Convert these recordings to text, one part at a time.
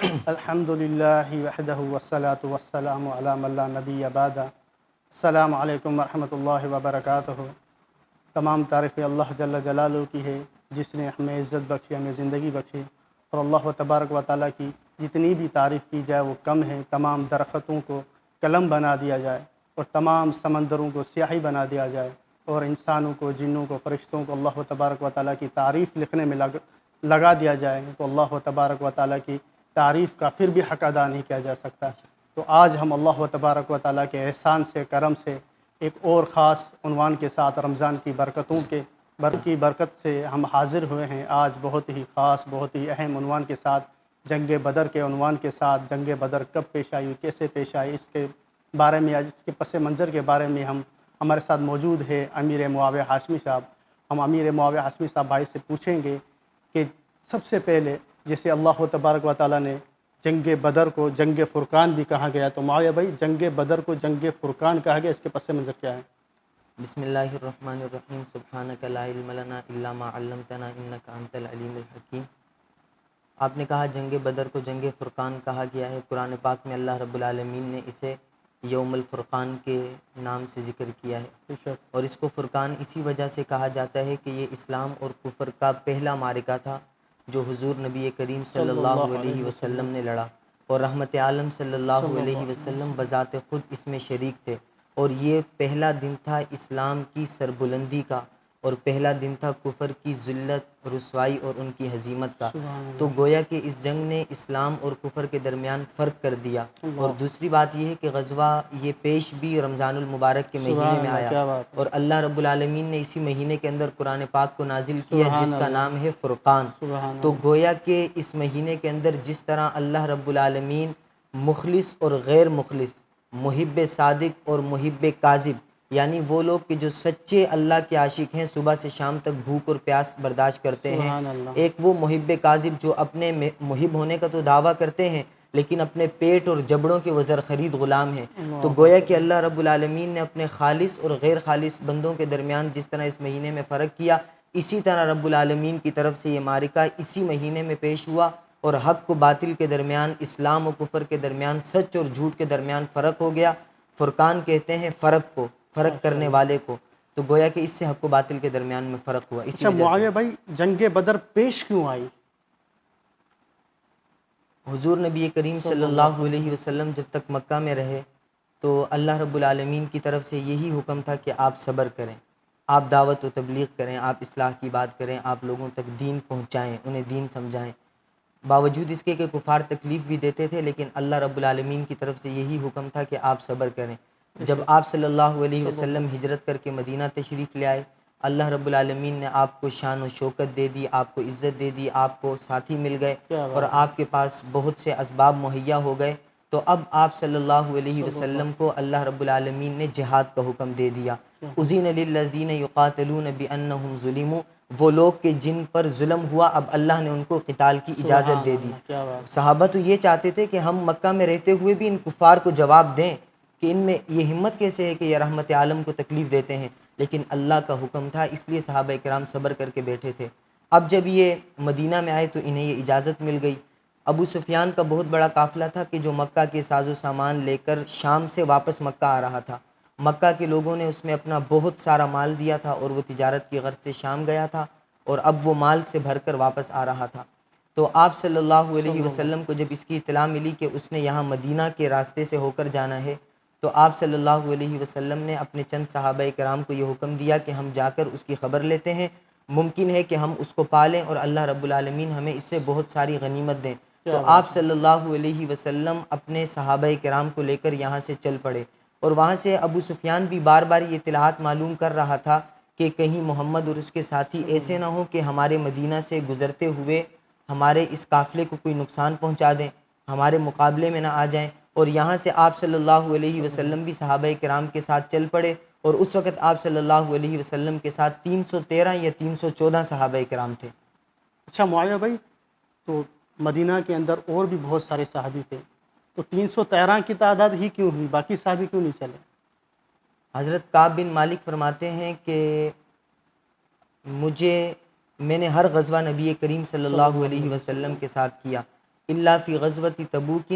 الحمد للہ وحدہ والصلاة والسلام علی من لا نبی بعدہ۔ السلام علیکم ورحمۃ اللہ وبرکاتہ۔ تمام تعریفیں اللہ جل جلالہ کی ہے جس نے ہمیں عزت بخشی، ہمیں زندگی بخشی، اور اللہ تبارک و تعالیٰ کی جتنی بھی تعریف کی جائے وہ کم ہے۔ تمام درختوں کو قلم بنا دیا جائے اور تمام سمندروں کو سیاہی بنا دیا جائے اور انسانوں کو، جنوں کو، فرشتوں کو اللہ تبارک و تعالیٰ کی تعریف لکھنے میں لگا دیا جائے تو اللہ تبارک و تعالیٰ کی تعریف کا پھر بھی حق ادا نہیں کیا جا سکتا۔ تو آج ہم اللہ تبارک و تعالیٰ کے احسان سے، کرم سے ایک اور خاص عنوان کے ساتھ رمضان کی برکتوں کی برکت سے ہم حاضر ہوئے ہیں۔ آج بہت ہی خاص، بہت ہی اہم عنوان کے ساتھ، جنگ بدر کے عنوان کے ساتھ، جنگ بدر کب پیش آئی، کیسے پیش آئی، اس کے بارے میں، آج اس کے پس منظر کے بارے میں ہمارے ساتھ موجود ہے امیر معاویہ ہاشمی صاحب۔ ہم امیر معاویہ ہاشمی صاحب بھائی سے پوچھیں گے کہ سب سے پہلے جیسے اللہ تبارک و تعالیٰ نے جنگ بدر کو جنگ فرقان بھی کہا گیا، تو معاویہ بھائی جنگ بدر کو جنگ فرقان کہا گیا، اس کے پس منظر کیا ہے؟ بسم اللہ الرحمن الرحیم۔ سبحانک لا علم لنا الا ما علمتنا انک انت العلیم الحکیم۔ آپ نے کہا جنگ بدر کو جنگ فرقان کہا گیا ہے۔ قرآن پاک میں اللہ رب العالمین نے اسے یوم الفرقان کے نام سے ذکر کیا ہے، اور اس کو فرقان اسی وجہ سے کہا جاتا ہے کہ یہ اسلام اور کفر کا پہلا معرکہ تھا جو حضور نبی کریم صلی اللہ علیہ وسلم نے لڑا، اور رحمت عالم صلی اللہ علیہ وسلم بذات خود اس میں شریک تھے، اور یہ پہلا دن تھا اسلام کی سربلندی کا، اور پہلا دن تھا کفر کی ذلت، رسوائی اور ان کی ہزیمت کا۔ تو گویا کہ اس جنگ نے اسلام اور کفر کے درمیان فرق کر دیا۔ اور دوسری بات یہ ہے کہ غزوہ یہ پیش بھی رمضان المبارک کے مہینے میں آیا، اور اللہ رب العالمین نے اسی مہینے کے اندر قرآن پاک کو نازل کیا جس کا نام ہے فرقان۔ تو گویا کہ اس مہینے کے اندر جس طرح اللہ رب العالمین مخلص اور غیر مخلص، محب صادق اور محب کاذب، یعنی وہ لوگ کہ جو سچے اللہ کے عاشق ہیں، صبح سے شام تک بھوک اور پیاس برداشت کرتے ہیں، ایک وہ محب کاذب جو اپنے محب ہونے کا تو دعویٰ کرتے ہیں لیکن اپنے پیٹ اور جبڑوں کے وزر خرید غلام ہیں۔ تو گویا کہ اللہ رب العالمین نے اپنے خالص اور غیر خالص بندوں کے درمیان جس طرح اس مہینے میں فرق کیا، اسی طرح رب العالمین کی طرف سے یہ معرکہ اسی مہینے میں پیش ہوا، اور حق و باطل کے درمیان، اسلام و کفر کے درمیان، سچ اور جھوٹ کے درمیان فرق ہو گیا۔ فرقان کہتے ہیں فرق کو، فرق کرنے والے کو۔ تو گویا کہ اس سے حق و باطل کے درمیان میں فرق ہوا۔ اچھا معاویہ بھائی، جنگ بدر پیش کیوں آئی؟ حضور نبی کریم صلی اللہ علیہ وسلم جب تک مکہ میں رہے تو اللہ رب العالمین کی طرف سے یہی حکم تھا کہ آپ صبر کریں، آپ دعوت و تبلیغ کریں، آپ اصلاح کی بات کریں، آپ لوگوں تک دین پہنچائیں، انہیں دین سمجھائیں۔ باوجود اس کے کہ کفار تکلیف بھی دیتے تھے، لیکن اللہ رب العالمین کی طرف سے یہی حکم تھا کہ آپ صبر کریں۔ جب آپ صلی اللہ علیہ وسلم ہجرت کر کے مدینہ تشریف لے آئے، اللہ رب العالمین نے آپ کو شان و شوکت دے دی، آپ کو عزت دے دی، آپ کو ساتھی مل گئے، اور آپ کے پاس بہت سے اسباب مہیا ہو گئے۔ تو اب آپ صلی اللہ علیہ وسلم کو اللہ رب العالمین نے جہاد کا حکم دے دیا۔ اذن للذین یقاتلون بانہم ظلموا، وہ لوگ کہ جن پر ظلم ہوا اب اللہ نے ان کو قتال کی اجازت دے دی۔ صحابہ تو یہ چاہتے تھے کہ ہم مکہ میں رہتے ہوئے بھی ان کفار کو جواب دیں کہ ان میں یہ ہمت کیسے ہے کہ یہ رحمت عالم کو تکلیف دیتے ہیں، لیکن اللہ کا حکم تھا، اس لیے صحابہ کرام صبر کر کے بیٹھے تھے۔ اب جب یہ مدینہ میں آئے تو انہیں یہ اجازت مل گئی۔ ابو سفیان کا بہت بڑا قافلہ تھا کہ جو مکہ کے ساز و سامان لے کر شام سے واپس مکہ آ رہا تھا۔ مکہ کے لوگوں نے اس میں اپنا بہت سارا مال دیا تھا اور وہ تجارت کی غرض سے شام گیا تھا، اور اب وہ مال سے بھر کر واپس آ رہا تھا۔ تو آپ صلی اللہ علیہ وسلم کو جب اس کی اطلاع ملی کہ اس نے یہاں مدینہ کے راستے سے ہو کر جانا ہے، تو آپ صلی اللہ علیہ وسلم نے اپنے چند صحابہ کرام کو یہ حکم دیا کہ ہم جا کر اس کی خبر لیتے ہیں، ممکن ہے کہ ہم اس کو پالیں اور اللہ رب العالمین ہمیں اس سے بہت ساری غنیمت دیں۔ تو آپ صلی اللہ علیہ وسلم اپنے صحابہ کرام کو لے کر یہاں سے چل پڑے، اور وہاں سے ابو سفیان بھی بار بار یہ اطلاعات معلوم کر رہا تھا کہ کہیں محمد اور اس کے ساتھی ایسے نہ ہوں کہ ہمارے مدینہ سے گزرتے ہوئے ہمارے اس قافلے کو کوئی نقصان پہنچا دیں، ہمارے مقابلے میں نہ آ جائیں۔ اور یہاں سے آپ صلی اللہ علیہ وسلم بھی صحابہ کرام کے ساتھ چل پڑے، اور اس وقت آپ صلی اللہ علیہ وسلم کے ساتھ 313 یا 314 صحابہ کرام تھے۔ اچھا معاویہ بھائی، تو مدینہ کے اندر اور بھی بہت سارے صحابی تھے، تو 313 کی تعداد ہی کیوں ہوئی، باقی صحابی کیوں نہیں چلے؟ حضرت کعب بن مالک فرماتے ہیں کہ میں نے ہر غزوہ نبی کریم صلی اللہ علیہ وسلم کے ساتھ کیا، الا فی غزوۃ تبوک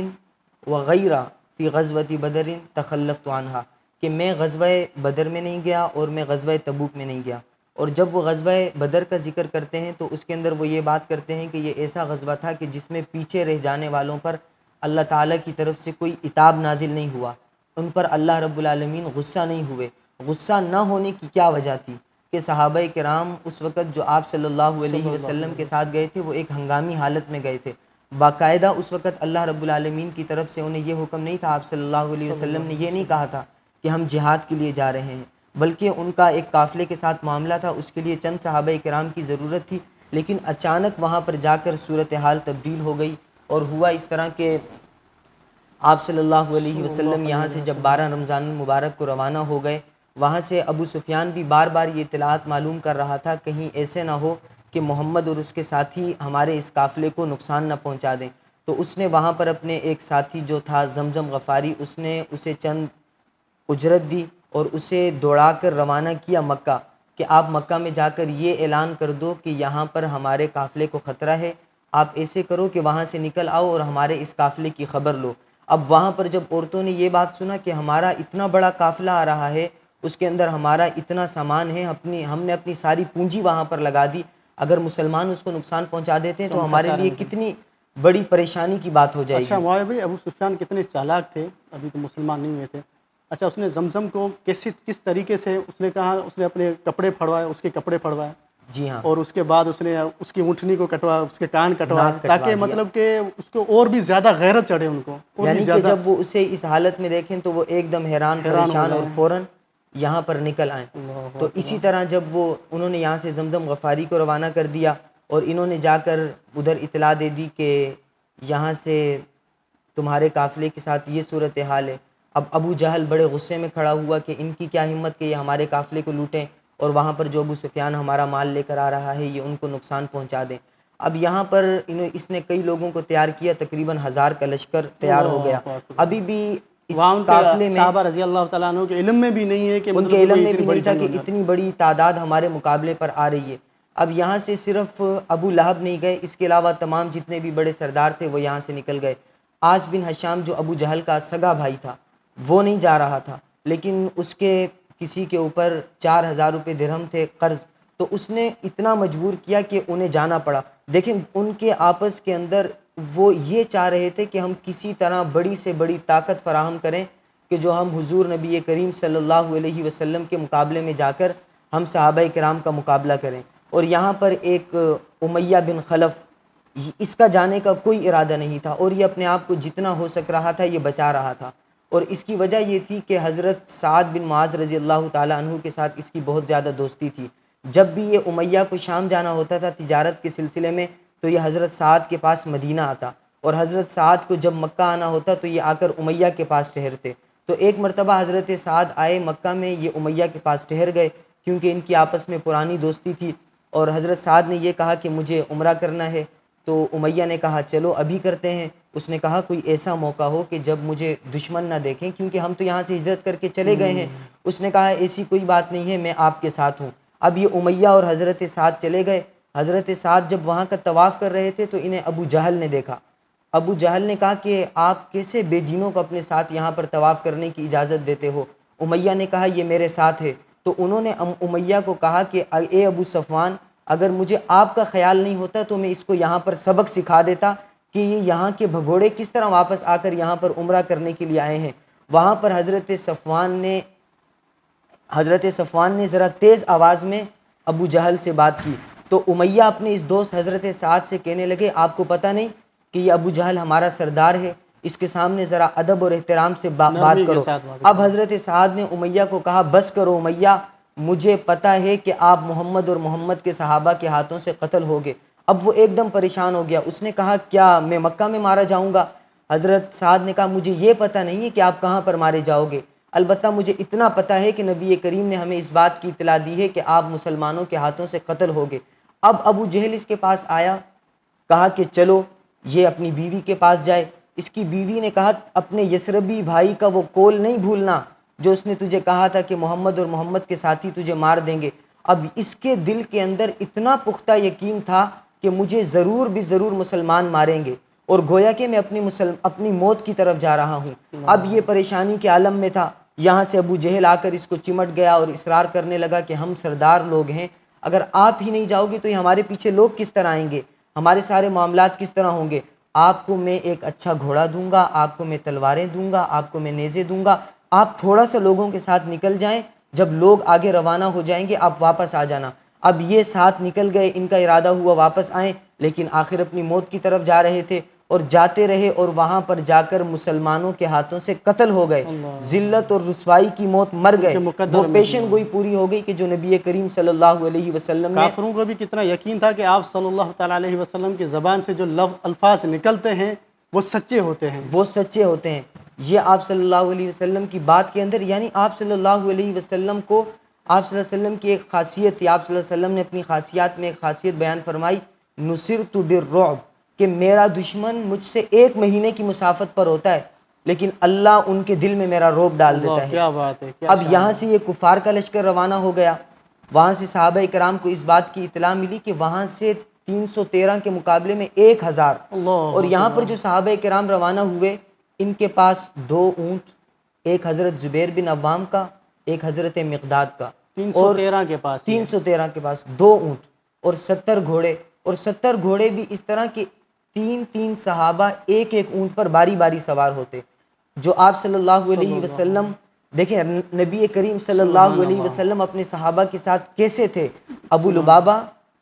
وغیر فی غزوۃ بدر تخلفت عنہا، کہ میں غزوہ بدر میں نہیں گیا اور میں غزوہ تبوک میں نہیں گیا۔ اور جب وہ غزوہ بدر کا ذکر کرتے ہیں تو اس کے اندر وہ یہ بات کرتے ہیں کہ یہ ایسا غزوہ تھا کہ جس میں پیچھے رہ جانے والوں پر اللہ تعالیٰ کی طرف سے کوئی عتاب نازل نہیں ہوا، ان پر اللہ رب العالمین غصہ نہیں ہوئے۔ غصہ نہ ہونے کی کیا وجہ تھی کہ صحابہ کرام اس وقت جو آپ صلی اللہ علیہ وسلم کے ساتھ گئے تھے وہ ایک ہنگامی حالت میں گئے تھے، باقاعدہ اس وقت اللہ رب العالمین کی طرف سے انہیں یہ حکم نہیں تھا، آپ صلی اللہ علیہ وسلم نے یہ نہیں کہا تھا کہ ہم جہاد کے لیے جا رہے ہیں، بلکہ ان کا ایک قافلے کے ساتھ معاملہ تھا، اس کے لیے چند صحابہ کرام کی ضرورت تھی، لیکن اچانک وہاں پر جا کر صورتحال تبدیل ہو گئی اور ہوا اس طرح کہ آپ صلی اللہ علیہ وسلم یہاں سے جب 12 رمضان المبارک کو روانہ ہو گئے، وہاں سے ابو سفیان بھی بار بار یہ اطلاعات معلوم کر رہا تھا کہیں ایسے نہ ہو کہ محمد اور اس کے ساتھی ہمارے اس قافلے کو نقصان نہ پہنچا دیں، تو اس نے وہاں پر اپنے ایک ساتھی جو تھا زمزم غفاری، اس نے اسے چند اجرت دی اور اسے دوڑا کر روانہ کیا مکہ کہ آپ مکہ میں جا کر یہ اعلان کر دو کہ یہاں پر ہمارے قافلے کو خطرہ ہے، آپ ایسے کرو کہ وہاں سے نکل آؤ اور ہمارے اس قافلے کی خبر لو۔ اب وہاں پر جب عورتوں نے یہ بات سنا کہ ہمارا اتنا بڑا قافلہ آ رہا ہے، اس کے اندر ہمارا اتنا سامان ہے، ہم نے اپنی ساری پونجی وہاں پر لگا دی، اگر مسلمان اس کو نقصان پہنچا دیتے ہیں تو ہمارے لیے کتنی بڑی پریشانی کی بات ہو جائے گی۔ اچھا معاویہ بھائی، ابو سفیان کتنے چالاک تھے، ابھی تو مسلمان نہیں ہوئے تھے۔ اچھا، اس نے زمزم کو کس طریقے سے اس نے کہا، اس نے اپنے کپڑے پھڑوائے، اس کے کپڑے پھڑوائے، جی ہاں، اور اس کے بعد اس نے اس کی اونٹنی کو کٹوایا، اس کے کان کٹوائے، تاکہ مطلب کہ اس کو اور بھی زیادہ غیرت چڑھے ان کو، یعنی کہ جب وہ اسے اس حالت میں دیکھیں تو وہ ایک دم حیران پریشان اور فوراً یہاں پر نکل آئیں۔ تو اسی طرح جب انہوں نے یہاں سے زمزم غفاری کو روانہ کر دیا اور انہوں نے جا کر ادھر اطلاع دے دی کہ یہاں سے تمہارے قافلے کے ساتھ یہ صورتحال ہے، اب ابو جہل بڑے غصے میں کھڑا ہوا کہ ان کی کیا ہمت کہ یہ ہمارے قافلے کو لوٹیں اور وہاں پر جو ابو سفیان ہمارا مال لے کر آ رہا ہے یہ ان کو نقصان پہنچا دیں۔ اب یہاں پر اس نے کئی لوگوں کو تیار کیا، تقریباً 1000 کا لشکر تیار ہو گیا۔ ابھی بھی اس قافلے میں صحابہ رضی اللہ تعالیٰ عنہ کے علم میں بھی نہیں ہے کہ ان کے علم میں بھی نہیں تھا کہ اتنی بڑی تعداد ہمارے مقابلے پر آ رہی ہے۔ اب یہاں سے صرف ابو لہب نہیں گئے، اس کے علاوہ تمام جتنے بھی بڑے سردار تھے وہ یہاں سے نکل گئے۔ عاص بن ہشام جو ابو جہل کا سگا بھائی تھا وہ نہیں جا رہا تھا، لیکن اس کے کسی کے اوپر 4000 روپے درہم تھے قرض، تو اس نے اتنا مجبور کیا کہ انہیں جانا پڑا۔ دیکھیں ان کے آپس کے اندر وہ یہ چاہ رہے تھے کہ ہم کسی طرح بڑی سے بڑی طاقت فراہم کریں کہ جو ہم حضور نبی کریم صلی اللہ علیہ وسلم کے مقابلے میں جا کر ہم صحابہ کرام کا مقابلہ کریں۔ اور یہاں پر ایک امیہ بن خلف، اس کا جانے کا کوئی ارادہ نہیں تھا اور یہ اپنے آپ کو جتنا ہو سک رہا تھا یہ بچا رہا تھا، اور اس کی وجہ یہ تھی کہ حضرت سعد بن معاذ رضی اللہ تعالیٰ عنہ کے ساتھ اس کی بہت زیادہ دوستی تھی۔ جب بھی یہ امیہ کو شام جانا ہوتا تھا تجارت کے سلسلے میں تو یہ حضرت سعد کے پاس مدینہ آتا، اور حضرت سعد کو جب مکہ آنا ہوتا تو یہ آ کر امیہ کے پاس ٹھہرتے۔ تو ایک مرتبہ حضرت سعد آئے مکہ میں، یہ امیہ کے پاس ٹھہر گئے کیونکہ ان کی آپس میں پرانی دوستی تھی، اور حضرت سعد نے یہ کہا کہ مجھے عمرہ کرنا ہے، تو امیہ نے کہا چلو ابھی کرتے ہیں۔ اس نے کہا کوئی ایسا موقع ہو کہ جب مجھے دشمن نہ دیکھیں، کیونکہ ہم تو یہاں سے ہجرت کر کے چلے گئے ہیں۔ اس نے کہا ایسی کوئی بات نہیں ہے، میں آپ کے ساتھ ہوں۔ اب یہ امیہ اور حضرت سعد چلے گئے۔ حضرت سعد جب وہاں کا طواف کر رہے تھے تو انہیں ابو جہل نے دیکھا۔ ابو جہل نے کہا کہ آپ کیسے بے دینوں کو اپنے ساتھ یہاں پر طواف کرنے کی اجازت دیتے ہو؟ امیہ نے کہا یہ میرے ساتھ ہے۔ تو انہوں نے امیہ کو کہا کہ اے ابو صفوان، اگر مجھے آپ کا خیال نہیں ہوتا تو میں اس کو یہاں پر سبق سکھا دیتا کہ یہ یہاں کے بھگوڑے کس طرح واپس آ کر یہاں پر عمرہ کرنے کے لیے آئے ہیں۔ وہاں پر حضرت صفوان نے ذرا تیز آواز میں ابو جہل سے بات کی، تو امیہ اپنے اس دوست حضرت سعد سے کہنے لگے آپ کو پتہ نہیں کہ یہ ابو جہل ہمارا سردار ہے، اس کے سامنے ذرا ادب اور احترام سے بات کرو۔ اب حضرت سعد نے امیہ کو کہا بس کرو امیہ، مجھے پتہ ہے کہ آپ محمد اور محمد کے صحابہ کے ہاتھوں سے قتل ہوگے۔ اب وہ ایک دم پریشان ہو گیا، اس نے کہا کیا میں مکہ میں مارا جاؤں گا؟ حضرت سعد نے کہا مجھے یہ پتہ نہیں ہے کہ آپ کہاں پر مارے جاؤ گے، البتہ مجھے اتنا پتہ ہے کہ نبی کریم نے ہمیں اس بات کی اطلاع دی ہے کہ آپ مسلمانوں کے ہاتھوں سے قتل ہوگے۔ اب ابو جہل اس کے پاس آیا، کہا کہ چلو یہ اپنی بیوی کے پاس جائے۔ اس کی بیوی نے کہا اپنے یسربی بھائی کا وہ قول نہیں بھولنا جو اس نے تجھے کہا تھا کہ محمد اور محمد کے ساتھی تجھے مار دیں گے۔ اب اس کے دل کے اندر اتنا پختہ یقین تھا کہ مجھے ضرور بھی ضرور مسلمان ماریں گے، اور گویا کہ میں اپنی موت کی طرف جا رہا ہوں۔ اب یہ پریشانی کے عالم میں تھا، یہاں سے ابو جہل آ کر اس کو چمٹ گیا اور اصرار کرنے لگا کہ ہم سردار لوگ ہیں، اگر آپ ہی نہیں جاؤ گے تو یہ ہمارے پیچھے لوگ کس طرح آئیں گے، ہمارے سارے معاملات کس طرح ہوں گے، آپ کو میں ایک اچھا گھوڑا دوں گا، آپ کو میں تلواریں دوں گا، آپ کو میں نیزے دوں گا، آپ تھوڑا سا لوگوں کے ساتھ نکل جائیں، جب لوگ آگے روانہ ہو جائیں گے آپ واپس آ جانا۔ اب یہ ساتھ نکل گئے، ان کا ارادہ ہوا واپس آئیں، لیکن آخر اپنی موت کی طرف جا رہے تھے اور جاتے رہے اور وہاں پر جا کر مسلمانوں کے ہاتھوں سے قتل ہو گئے، ذلت اور رسوائی کی موت مر گئے۔ وہ پیشن گوئی پوری ہو گئی کہ جو نبی کریم صلی اللہ علیہ وسلم نے، کافروں کو بھی کتنا یقین تھا کہ آپ صلی اللہ تعالیٰ علیہ وسلم کی زبان سے جو الفاظ نکلتے ہیں وہ سچے ہوتے ہیں، وہ سچے ہوتے ہیں۔ یہ آپ صلی اللہ علیہ وسلم کی بات کے اندر، یعنی آپ صلی اللہ علیہ وسلم کو، آپ صلی اللہ علیہ وسلم کی ایک خاصیت تھی، آپ صلی اللہ علیہ وسلم نے اپنی خاصیات میں ایک خاصیت بیان فرمائی، نصرت بالرعب، کہ میرا دشمن مجھ سے 1 مہینے کی مسافت پر ہوتا ہے لیکن اللہ ان کے دل میں میرا رعب ڈال دیتا ہے۔ کیا بات ہے! اب یہاں سے یہ کفار کا لشکر روانہ ہو گیا، وہاں سے صحابہ کرام کو اس بات کی اطلاع ملی کہ وہاں سے 313 کے مقابلے میں 1000، اور یہاں پر جو صحابہ کرام روانہ ہوئے ان کے پاس 2 اونٹ، ایک حضرت زبیر بن عوام کا، ایک حضرت مقداد کا، 313 کے پاس 313 کے پاس 2 اونٹ اور 70 گھوڑے، اور 70 گھوڑے بھی اس طرح کہ 3 صحابہ ایک اونٹ پر باری باری سوار ہوتے۔ جو آپ صلی اللہ علیہ وسلم دیکھیں، نبی کریم صلی اللہ علیہ وسلم اپنے صحابہ کے ساتھ کیسے تھے، ابو لبابہ،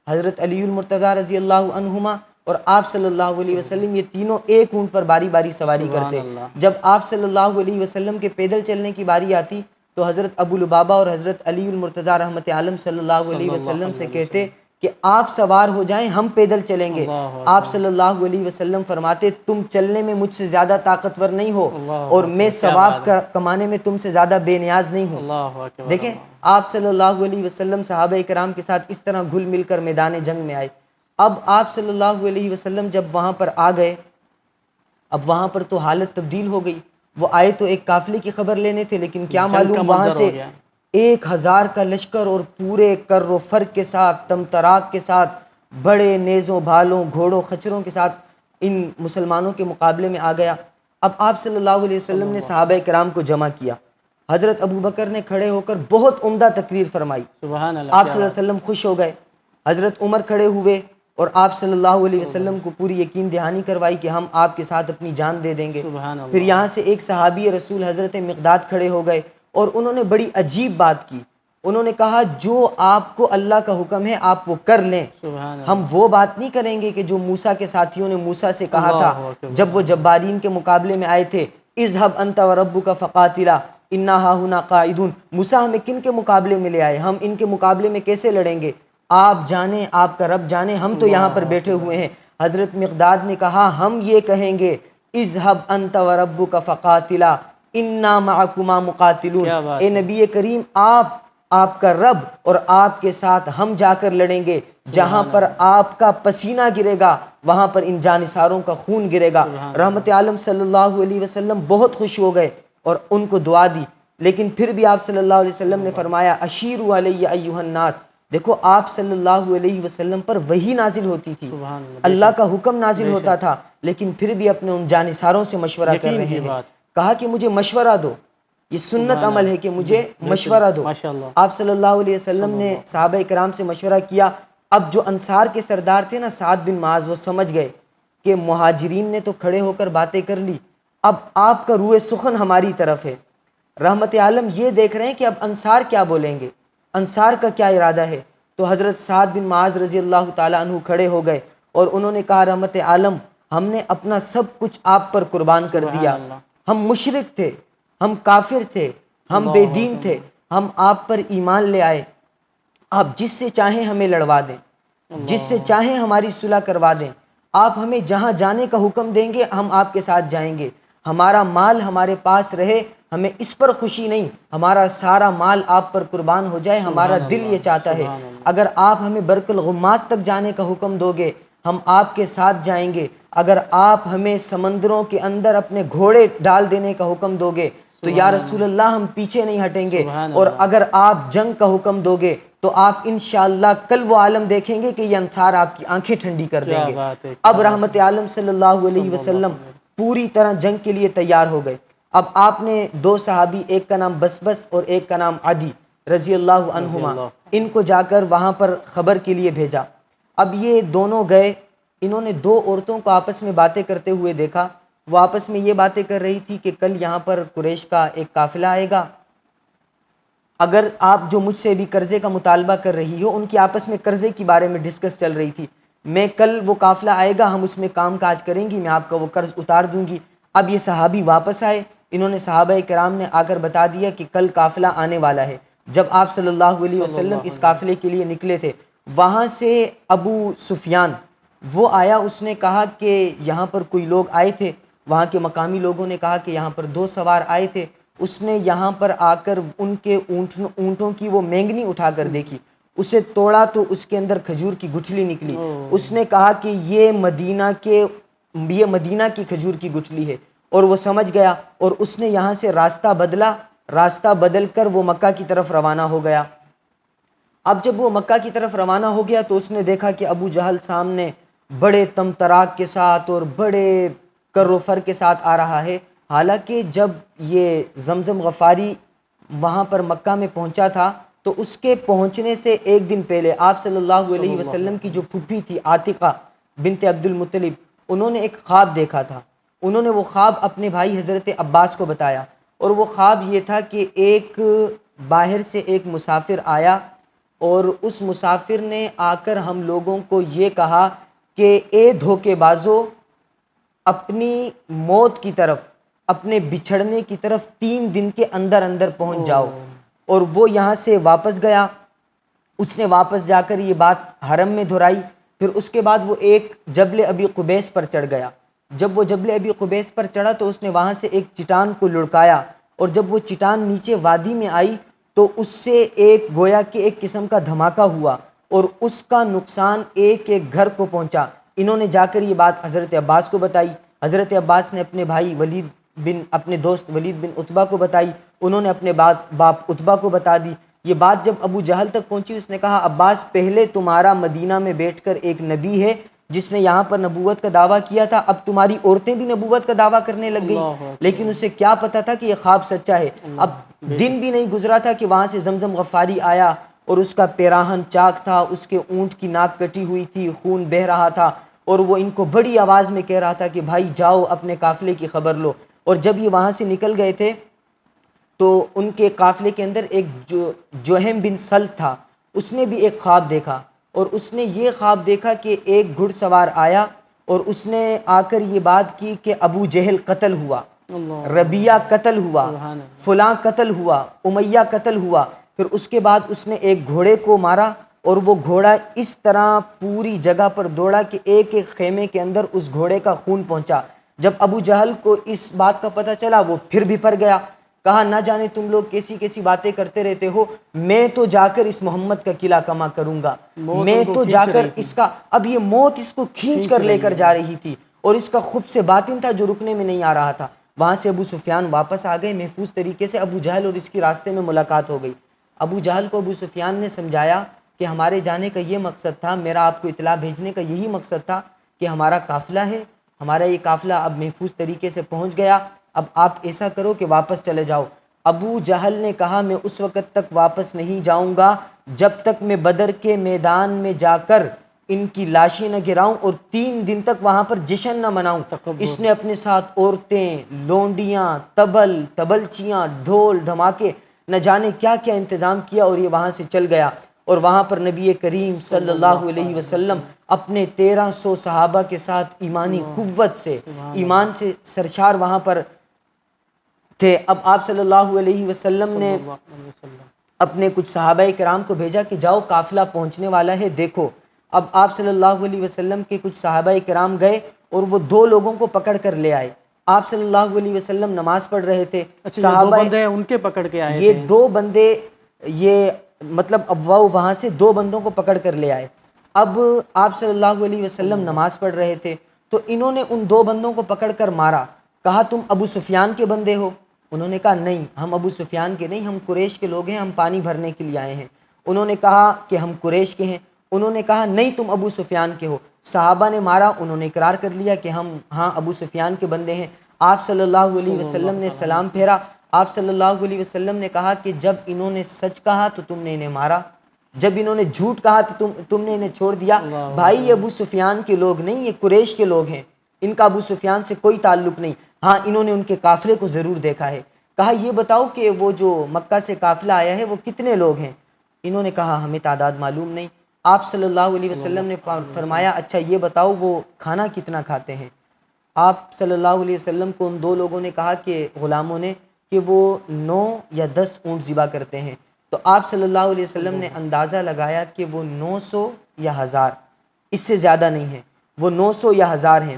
حضرت علی المرتضیٰ رضی اللہ عنہما اور آپ صلی اللہ علیہ وسلم، یہ تینوں ایک اونٹ پر باری باری سواری کرتے۔ جب آپ صلی اللہ علیہ وسلم کے پیدل چلنے کی باری آتی تو حضرت ابو لبابہ اور حضرت علی المرتضیٰ رحمت عالم صلی اللہ علیہ وسلم سے کہتے کہ آپ سوار ہو جائیں، ہم پیدل چلیں گے۔ آپ صلی اللہ علیہ وسلم فرماتے تم چلنے میں مجھ سے زیادہ طاقتور نہیں ہو اور میں ثواب کمانے میں تم سے زیادہ بے نیاز نہیں ہوں۔ دیکھیں آپ صلی اللہ علیہ وسلم صحابہ کرام کے ساتھ اس طرح گھل مل کر میدان جنگ میں آئے۔ اب آپ صلی اللہ علیہ وسلم جب وہاں پر آ گئے، اب وہاں پر تو حالت تبدیل ہو گئی۔ وہ آئے تو ایک قافلے کی خبر لینے تھے، لیکن کیا معلوم وہاں سے 1000 کا لشکر اور پورے کر و فر کے ساتھ، تمتراک کے ساتھ، بڑے نیزوں بھالوں گھوڑوں خچروں کے ساتھ ان مسلمانوں کے مقابلے میں آ گیا۔ اب آپ صلی اللہ علیہ وسلم نے صحابہ کرام کو جمع کیا، حضرت ابو بکر نے کھڑے ہو کر بہت عمدہ تقریر فرمائی، سبحان اللہ، آپ صلی اللہ علیہ وسلم خوش ہو گئے۔ حضرت عمر کھڑے ہوئے اور آپ صلی اللہ علیہ وسلم کو پوری یقین دہانی کروائی کہ ہم آپ کے ساتھ اپنی جان دے دیں گے۔ پھر یہاں سے ایک صحابی رسول حضرت مقداد کھڑے ہو گئے اور انہوں نے بڑی عجیب بات کی، انہوں نے کہا جو آپ کو اللہ کا حکم ہے آپ وہ کر لیں، ہم وہ بات نہیں کریں گے کہ جو موسیٰ کے ساتھیوں نے موسیٰ سے کہا تھا جب وہ جبارین کے مقابلے میں آئے تھے، اذهب انت وربک فقاتلا انا ہاہنا قاعدون، موسیٰ ہمیں کن کے مقابلے میں لے آئے، ہم ان کے مقابلے میں کیسے لڑیں گے، آپ جانیں آپ کا رب جانے، ہم تو یہاں پر بیٹھے ہوئے ہیں۔ حضرت مقداد نے کہا ہم یہ کہیں گے اذهب انت وربک فقاتلا انا معکما مقاتلون، اے نبی کریم آپ کا رب اور آپ کے ساتھ ہم جا کر لڑیں گے، جہاں پر آپ کا پسینہ گرے گا وہاں پر ان جانثاروں کا خون گرے گا۔ رحمت عالم صلی اللہ علیہ وسلم بہت خوش ہو گئے اور ان کو دعا دی، لیکن پھر بھی آپ صلی اللہ علیہ وسلم نے فرمایا اشیروا علی ایھا الناس، دیکھو آپ صلی اللہ علیہ وسلم پر وحی نازل ہوتی تھی، اللہ کا حکم نازل ہوتا تھا، لیکن پھر بھی اپنے ان جانثاروں سے مشورہ کر رہے ہیں۔ کہا کہ مجھے مشورہ دو، یہ سنت عمل ہے کہ مجھے مشورہ دو۔ آپ صلی اللہ علیہ وسلم نے صحابہ کرام سے مشورہ کیا۔ اب جو انصار کے سردار تھے نا سعد بن معاذ، وہ سمجھ گئے کہ مہاجرین نے تو کھڑے ہو کر باتیں کر لی، اب آپ کا روح سخن ہماری طرف ہے۔ رحمت عالم یہ دیکھ رہے ہیں کہ اب انصار کیا بولیں گے، انصار کا کیا ارادہ ہے۔ تو حضرت سعد بن معاذ رضی اللہ تعالیٰ عنہ کھڑے ہو گئے اور انہوں نے کہا رحمت عالم ہم نے اپنا سب کچھ آپ پر قربان کر دیا، ہم مشرک تھے، ہم کافر تھے، ہم بے دین تھے، ہم آپ پر ایمان لے آئے، آپ جس سے چاہیں ہمیں لڑوا دیں، جس سے چاہیں ہماری صلح کروا دیں، آپ ہمیں جہاں جانے کا حکم دیں گے ہم آپ کے ساتھ جائیں گے، ہمارا مال ہمارے پاس رہے، ہمیں اس پر خوشی نہیں، ہمارا سارا مال آپ پر قربان ہو جائے، ہمارا دل یہ چاہتا ہے۔ اگر آپ ہمیں برق الغمات تک جانے کا حکم دو گے ہم آپ کے ساتھ جائیں گے، اگر آپ ہمیں سمندروں کے اندر اپنے گھوڑے ڈال دینے کا حکم دو گے تو یا رسول اللہ ہم پیچھے نہیں ہٹیں گے، سبحان اور اللہ۔ اگر آپ جنگ کا حکم دو گے تو آپ انشاءاللہ کل وہ عالم دیکھیں گے کہ یہ انصار آپ کی آنکھیں ٹھنڈی کر دیں کیا گے۔ بات ہے، کیا اب بات رحمت عالم صلی اللہ علیہ وسلم پوری طرح جنگ کے لیے تیار ہو گئے۔ اب آپ نے دو صحابی، ایک کا نام بسبس اور ایک کا نام عدی رضی اللہ عنہما، ان کو جا کر وہاں پر خبر کے لیے بھیجا۔ اب یہ دونوں گئے، انہوں نے دو عورتوں کو آپس میں باتیں کرتے ہوئے دیکھا۔ وہ آپس میں یہ باتیں کر رہی تھی کہ کل یہاں پر قریش کا ایک قافلہ آئے گا، اگر آپ جو مجھ سے بھی قرضے کا مطالبہ کر رہی ہو، ان کی آپس میں قرضے کے بارے میں ڈسکس چل رہی تھی، میں کل وہ قافلہ آئے گا، ہم اس میں کام کاج کریں گی، میں آپ کا وہ قرض اتار دوں گی۔ اب یہ صحابی واپس آئے، انہوں نے صحابہ کرام نے آ کر بتا دیا کہ کل قافلہ آنے والا ہے۔ جب آپ صلی اللہ علیہ وسلم اس قافلے کے لیے نکلے تھے، وہاں سے ابو سفیان وہ آیا، اس نے کہا کہ یہاں پر کوئی لوگ آئے تھے، وہاں کے مقامی لوگوں نے کہا کہ یہاں پر دو سوار آئے تھے، اس نے یہاں پر آ کر ان کے اونٹوں کی وہ مینگنی اٹھا کر دیکھی، اسے توڑا تو اس کے اندر کھجور کی گٹھلی نکلی۔ اس نے کہا کہ یہ مدینہ کی کھجور کی گٹھلی ہے، اور وہ سمجھ گیا، اور اس نے یہاں سے راستہ بدل کر وہ مکہ کی طرف روانہ ہو گیا۔ اب جب وہ مکہ کی طرف روانہ ہو گیا تو اس نے دیکھا کہ ابو جہل سامنے بڑے تمطراق کے ساتھ اور بڑے کر و فر کے ساتھ آ رہا ہے۔ حالانکہ جب یہ زمزم غفاری وہاں پر مکہ میں پہنچا تھا تو اس کے پہنچنے سے ایک دن پہلے آپ صلی اللہ علیہ وسلم کی جو پھوپھی تھی عاتقہ بنت عبد المطلب، انہوں نے ایک خواب دیکھا تھا۔ انہوں نے وہ خواب اپنے بھائی حضرت عباس کو بتایا، اور وہ خواب یہ تھا کہ ایک باہر سے ایک مسافر آیا، اور اس مسافر نے آ کر ہم لوگوں کو یہ کہا کہ اے دھوکے بازو، اپنی موت کی طرف، اپنے بچھڑنے کی طرف 3 دن کے اندر اندر پہنچ جاؤ۔ اور وہ یہاں سے واپس گیا، اس نے واپس جا کر یہ بات حرم میں دہرائی۔ پھر اس کے بعد وہ ایک جبل ابی قبیس پر چڑھ گیا۔ جب وہ جبل ابی قبیس پر چڑھا تو اس نے وہاں سے ایک چٹان کو لڑکایا، اور جب وہ چٹان نیچے وادی میں آئی تو اس سے ایک گویا کہ ایک قسم کا دھماکہ ہوا، اور اس کا نقصان ایک ایک گھر کو پہنچا۔ انہوں نے جا کر یہ بات حضرت عباس کو بتائی، حضرت عباس نے اپنے بھائی اپنے دوست ولید بن عتبہ کو بتائی، انہوں نے اپنے باپ عتبہ کو بتا دی۔ یہ بات جب ابو جہل تک پہنچی، اس نے کہا عباس، پہلے تمہارا مدینہ میں بیٹھ کر ایک نبی ہے جس نے یہاں پر نبوت کا دعویٰ کیا تھا، اب تمہاری عورتیں بھی نبوت کا دعویٰ کرنے لگ گئی، لیکن اسے کیا پتا تھا کہ یہ خواب سچا ہے۔ اب دن بھی نہیں گزرا تھا کہ وہاں سے زمزم غفاری آیا، اور اس کا پیراہن چاک تھا، اس کے اونٹ کی ناک کٹی ہوئی تھی، خون بہہ رہا تھا، اور وہ ان کو بڑی آواز میں کہہ رہا تھا کہ بھائی جاؤ اپنے قافلے کی خبر لو۔ اور جب یہ وہاں سے نکل گئے تھے تو ان کے قافلے کے اندر ایک جوہم بن سلت تھا، اس نے بھی ایک خواب دیکھا، اور اس نے یہ خواب دیکھا کہ ایک گھڑ سوار آیا اور اس نے آ کر یہ بات کی کہ ابو جہل قتل ہوا، ربیہ قتل ہوا، فلاں قتل ہوا، امیہ قتل ہوا۔ پھر اس کے بعد اس نے ایک گھوڑے کو مارا، اور وہ گھوڑا اس طرح پوری جگہ پر دوڑا کہ ایک ایک خیمے کے اندر اس گھوڑے کا خون پہنچا۔ جب ابو جہل کو اس بات کا پتہ چلا، وہ پھر بھی پر گیا، کہا نہ جانے تم لوگ کیسی کیسی باتیں کرتے رہتے ہو، میں تو جا کر اس محمد کا قلعہ کما کروں گا، میں تو جا کر اس کا، اب یہ موت اس کو کھینچ کر لے کر جا رہی تھی، اور اس کا خب سے باطن تھا جو رکنے میں نہیں آ رہا تھا۔ وہاں سے ابو سفیان واپس آ گئے محفوظ طریقے سے، ابو جہل اور اس کی راستے میں ملاقات ہو گئی۔ ابو جہل کو ابو سفیان نے سمجھایا کہ ہمارے جانے کا یہ مقصد تھا، میرا آپ کو اطلاع بھیجنے کا یہی مقصد تھا کہ ہمارا قافلہ ہے، ہمارا یہ قافلہ اب محفوظ طریقے سے پہنچ گیا، اب آپ ایسا کرو کہ واپس چلے جاؤ۔ ابو جہل نے کہا میں اس وقت تک واپس نہیں جاؤں گا جب تک میں بدر کے میدان میں جا کر ان کی لاشیں نہ گراؤں اور 3 دن تک وہاں پر جشن نہ مناؤں۔ اس نے اپنے ساتھ عورتیں، لونڈیاں، تبلچیاں، ڈھول دھماکے، نہ جانے کیا کیا انتظام کیا، اور یہ وہاں سے چل گیا، اور وہاں پر نبی کریم صلی اللہ علیہ وسلم اپنے 1300 صحابہ کے ساتھ ایمانی قوت سے، ایمان سے سرشار وہاں پر تھے۔ اب آپ صلی اللہ علیہ وسلم نے اپنے کچھ صحابہ کرام کو بھیجا کہ جاؤ قافلہ پہنچنے والا ہے دیکھو۔ اب آپ صلی اللہ علیہ وسلم کے کچھ صحابہ کرام گئے اور وہ 2 لوگوں کو پکڑ کر لے آئے۔ آپ صلی اللہ علیہ وسلم نماز پڑھ رہے تھے، صحابہ بندے ان کے پکڑ کے آئے، یہ 2 بندے، یہ مطلب اب وہ وہاں سے 2 بندوں کو پکڑ کر لے آئے۔ اب آپ صلی اللہ علیہ وسلم نماز پڑھ رہے تھے تو انہوں نے ان 2 بندوں کو پکڑ کر مارا، کہا تم ابو سفیان کے بندے ہو، انہوں نے کہا نہیں، ہم ابو سفیان کے نہیں، ہم قریش کے لوگ ہیں، ہم پانی بھرنے کے لیے آئے ہیں۔ انہوں نے کہا کہ ہم قریش کے ہیں۔ انہوں نے کہا نہیں، تم ابو سفیان کے ہو۔ صحابہ نے مارا، انہوں نے اقرار کر لیا کہ ہم ہاں ابو سفیان کے بندے ہیں۔ آپ صلی اللہ علیہ وسلم نے سلام پھیرا۔ آپ صلی اللہ علیہ وسلم نے کہا کہ جب انہوں نے سچ کہا تو تم نے انہیں مارا، جب انہوں نے جھوٹ کہا تو تم نے انہیں چھوڑ دیا۔ بھائی یہ ابو سفیان کے لوگ نہیں، یہ قریش کے لوگ ہیں، ان کا ابو سفیان سے کوئی تعلق نہیں۔ ہاں انہوں نے ان کے قافلے کو ضرور دیکھا ہے۔ کہا یہ بتاؤ کہ وہ جو مکہ سے قافلہ آیا ہے وہ کتنے لوگ ہیں؟ انہوں نے کہا ہمیں تعداد معلوم نہیں۔ آپ صلی اللہ علیہ وسلم نے فرمایا اچھا یہ بتاؤ وہ کھانا کتنا کھاتے ہیں؟ آپ صلی اللہ علیہ وسلم کو ان 2 لوگوں نے کہا کہ غلاموں نے کہ وہ 9 یا 10 اونٹ ذبح کرتے ہیں۔ تو آپ صلی اللہ علیہ وسلم نے اندازہ لگایا کہ وہ 900 یا 1000، اس سے زیادہ نہیں ہے، وہ 900 یا 1000 ہیں۔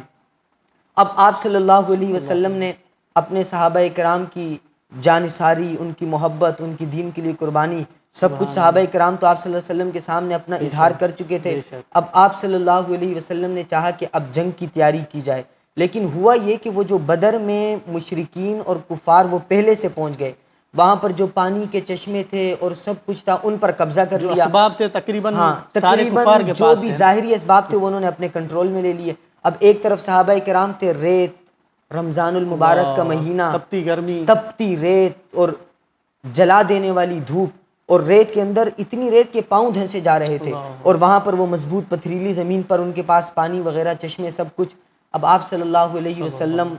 اب آپ صلی اللہ علیہ وسلم نے اپنے صحابہ کرام کی جانثاری، ان کی محبت، ان کی دین کے لیے قربانی، سب کچھ صحابہ کرام تو آپ صلی اللہ علیہ وسلم کے سامنے اپنا اظہار کر چکے تھے۔ اب آپ صلی اللہ علیہ وسلم نے چاہا کہ اب جنگ کی تیاری کی جائے، لیکن ہوا یہ کہ وہ جو بدر میں مشرکین اور کفار وہ پہلے سے پہنچ گئے، وہاں پر جو پانی کے چشمے تھے اور سب کچھ تھا ان پر قبضہ کر لیا۔ جو اسباب تھے تقریباً سارے کفار تقریباً کے جو پاس بھی تھے، ظاہری اسباب تھے وہ انہوں نے اپنے کنٹرول میں لے لیے۔ اب ایک طرف صحابہ کرام تھے، ریت، رمضان المبارک کا مہینہ، تپتی گرمی، تپتی ریت اور جلا دینے والی دھوپ، اور ریت کے اندر اتنی ریت کے پاؤں دھنسے جا رہے تھے، اور وہاں پر وہ مضبوط پتھریلی زمین پر ان کے پاس پانی وغیرہ چشمے سب کچھ۔ اب آپ صلی اللہ علیہ وسلم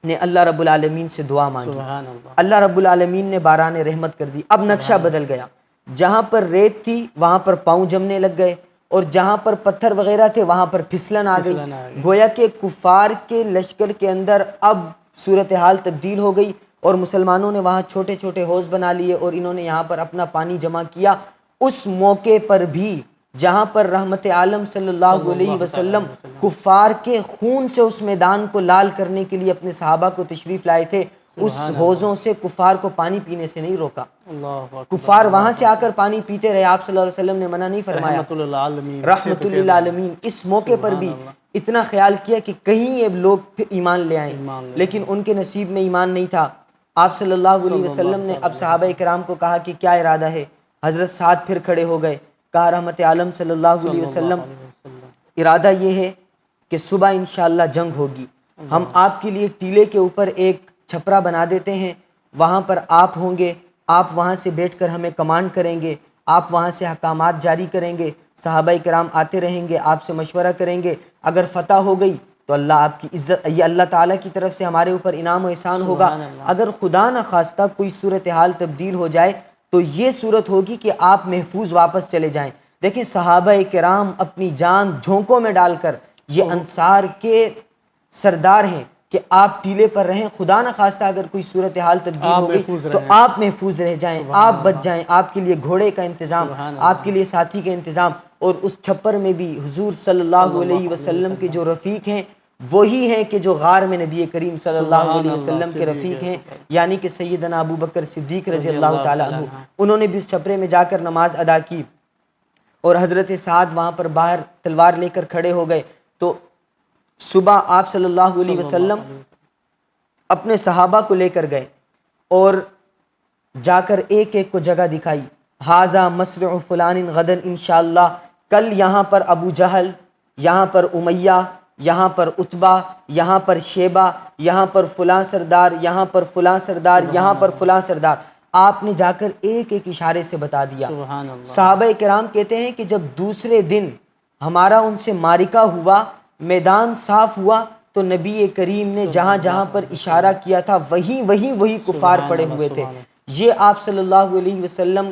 نے اللہ رب العالمین سے دعا مانگی، سبحان اللہ، اللہ رب العالمین نے باران رحمت کر دی۔ اب نقشہ بدل گیا، جہاں پر ریت تھی وہاں پر پاؤں جمنے لگ گئے، اور جہاں پر پتھر وغیرہ تھے وہاں پر پھسلن آ گئی۔ گویا کہ کفار کے لشکر کے اندر اب صورتحال تبدیل ہو گئی، اور مسلمانوں نے وہاں چھوٹے چھوٹے حوض بنا لیے اور انہوں نے یہاں پر اپنا پانی جمع کیا۔ اس موقع پر بھی جہاں پر رحمت عالم صلی اللہ علیہ وسلم کفار کے خون سے اس میدان کو لال کرنے کے لیے اپنے صحابہ کو تشریف لائے تھے، اس حوضوں سے کفار کو پانی پینے سے نہیں روکا۔ کفار وہاں سے آ کر پانی پیتے رہے، آپ صلی اللہ علیہ وسلم نے منع نہیں فرمایا۔ رحمت للعالمین اس موقع پر بھی اتنا خیال کیا کہ کہیں یہ لوگ پھر ایمان لے آئیں، لیکن ان کے نصیب میں ایمان نہیں تھا۔ آپ صلی اللہ علیہ وسلم نے اب صحابہ کرام کو کہا کہ کیا ارادہ ہے؟ حضرت سعد پھر کھڑے ہو گئے، کہا رحمت عالم صلی اللہ علیہ وسلم ارادہ یہ ہے کہ صبح انشاءاللہ جنگ ہوگی، ہم آپ کے لیے ٹیلے کے اوپر ایک چھپرا بنا دیتے ہیں، وہاں پر آپ ہوں گے، آپ وہاں سے بیٹھ کر ہمیں کمانڈ کریں گے، آپ وہاں سے احکامات جاری کریں گے، صحابہ کرام آتے رہیں گے، آپ سے مشورہ کریں گے، اگر فتح ہو گئی تو اللہ آپ کی عزت، یہ اللہ تعالیٰ کی طرف سے ہمارے اوپر انعام و احسان ہوگا، اگر خدا نہ خواستہ کوئی صورتحال تبدیل ہو جائے تو یہ صورت ہوگی کہ آپ محفوظ واپس چلے جائیں۔ دیکھیں صحابہ کرام اپنی جان جھونکوں میں ڈال کر، یہ انصار کے سردار ہیں کہ آپ ٹیلے پر رہیں، خدا نہ خواستہ اگر کوئی صورتحال تبدیل ہو گئی تو آپ محفوظ رہ جائیں، آپ بچ جائیں، آپ کے لیے گھوڑے کا انتظام، آپ کے لیے ساتھی کا انتظام۔ اور اس چھپر میں بھی حضور صلی اللہ علیہ وسلم کے جو رفیق ہیں وہی ہیں کہ جو غار میں نبی کریم صلی اللہ علیہ وسلم کے رفیق ہیں، یعنی کہ سیدنا ابو بکر صدیق رضی اللہ تعالیٰ عنہ۔ انہوں نے بھی اس چھپرے میں جا کر نماز ادا کی، اور حضرت سعد وہاں پر باہر تلوار لے کر کھڑے ہو گئے۔ تو صبح آپ صلی اللہ علیہ وسلم اپنے صحابہ کو لے کر گئے اور جا کر ایک ایک کو جگہ دکھائی، ھذا مسرع فلان غدا انشاءاللہ، کل یہاں پر ابو جہل، یہاں پر امیہ، یہاں پر عتبہ، یہاں پر شیبہ، یہاں پر فلاں سردار، یہاں پر فلاں سردار، یہاں پر فلاں سردار، آپ نے جا کر ایک ایک اشارے سے بتا دیا۔ صحابہ کرام کہتے ہیں کہ جب دوسرے دن ہمارا ان سے معرکہ ہوا، میدان صاف ہوا، تو نبی کریم نے جہاں جہاں پر اشارہ کیا تھا وہی کفار پڑے ہوئے تھے۔ یہ آپ صلی اللہ علیہ وسلم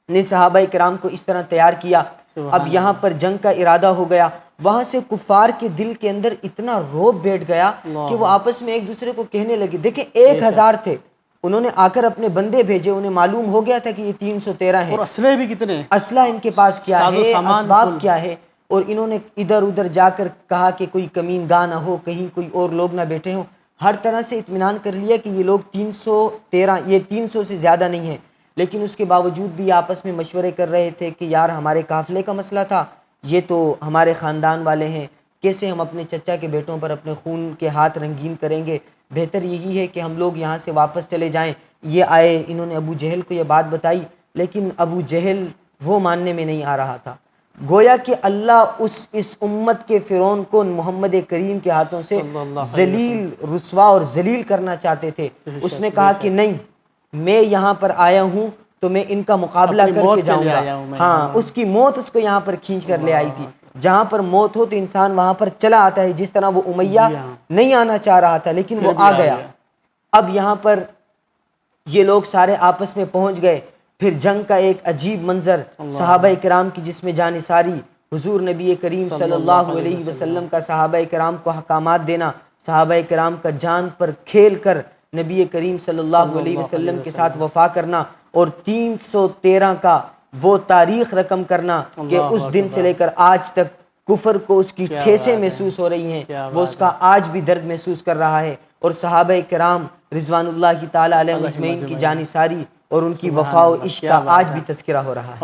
نے صحابہ کرام کو اس طرح تیار کیا۔ اب یہاں پر جنگ کا ارادہ ہو گیا، وہاں سے کفار کے دل کے اندر اتنا روب بیٹھ گیا کہ وہ آپس میں ایک دوسرے کو کہنے لگے، دیکھیں 1000 تھے، انہوں نے آ کر اپنے بندے بھیجے، انہیں معلوم ہو گیا تھا کہ یہ 313 ہیں، اور اسلحے بھی کتنے، اسلحہ ان کے پاس کیا ہے، اسباب کیا ہے، اور انہوں نے ادھر ادھر جا کر کہا کہ کوئی کمین گاہ نہ ہو، کہیں کوئی اور لوگ نہ بیٹھے ہوں، ہر طرح سے اطمینان کر لیا کہ یہ لوگ 313، یہ 300 سے زیادہ نہیں ہیں، لیکن اس کے باوجود بھی آپس میں مشورے کر رہے تھے کہ یار ہمارے قافلے کا مسئلہ تھا، یہ تو ہمارے خاندان والے ہیں، کیسے ہم اپنے چچا کے بیٹوں پر اپنے خون کے ہاتھ رنگین کریں گے، بہتر یہی ہے کہ ہم لوگ یہاں سے واپس چلے جائیں۔ یہ آئے، انہوں نے ابو جہل کو یہ بات بتائی، لیکن ابو جہل وہ ماننے میں نہیں آ رہا تھا۔ گویا کہ اللہ اس امت کے فرعون کو محمد کریم کے ہاتھوں سے ذلیل، رسوا اور ذلیل کرنا چاہتے تھے۔ اس نے کہا کہ نہیں، میں یہاں پر آیا ہوں تو میں ان کا مقابلہ کر کے جاؤں گا۔ ہاں، اس کی موت اس کو یہاں پر کھینچ کر لے آئی تھی۔ جہاں پر موت ہو تو انسان وہاں پر چلا آتا ہے، جس طرح وہ امیہ نہیں آنا چاہ رہا تھا لیکن وہ آ گیا۔ اب یہاں پر یہ لوگ سارے آپس میں پہنچ گئے۔ پھر جنگ کا ایک عجیب منظر، صحابہ کرام کی جس میں جانثاری، حضور نبی کریم صلی اللہ علیہ وسلم کا صحابہ کرام کو احکامات دینا، صحابہ کرام کا جان پر کھیل کر نبی کریم صلی اللہ علیہ وسلم کے ساتھ وفا کرنا، اور 313 کا وہ تاریخ رقم کرنا کہ اس دن سے لے کر آج تک کفر کو اس کی ٹھیسیں محسوس ہو رہی ہیں، وہ اس کا آج بھی درد محسوس کر رہا ہے۔ اور صحابہ کرام رضوان اللہ تعالی علیہ مجمعین کی جانثاری اور ان کی وفا و عشق کا آج بھی تذکرہ ہو رہا ہے۔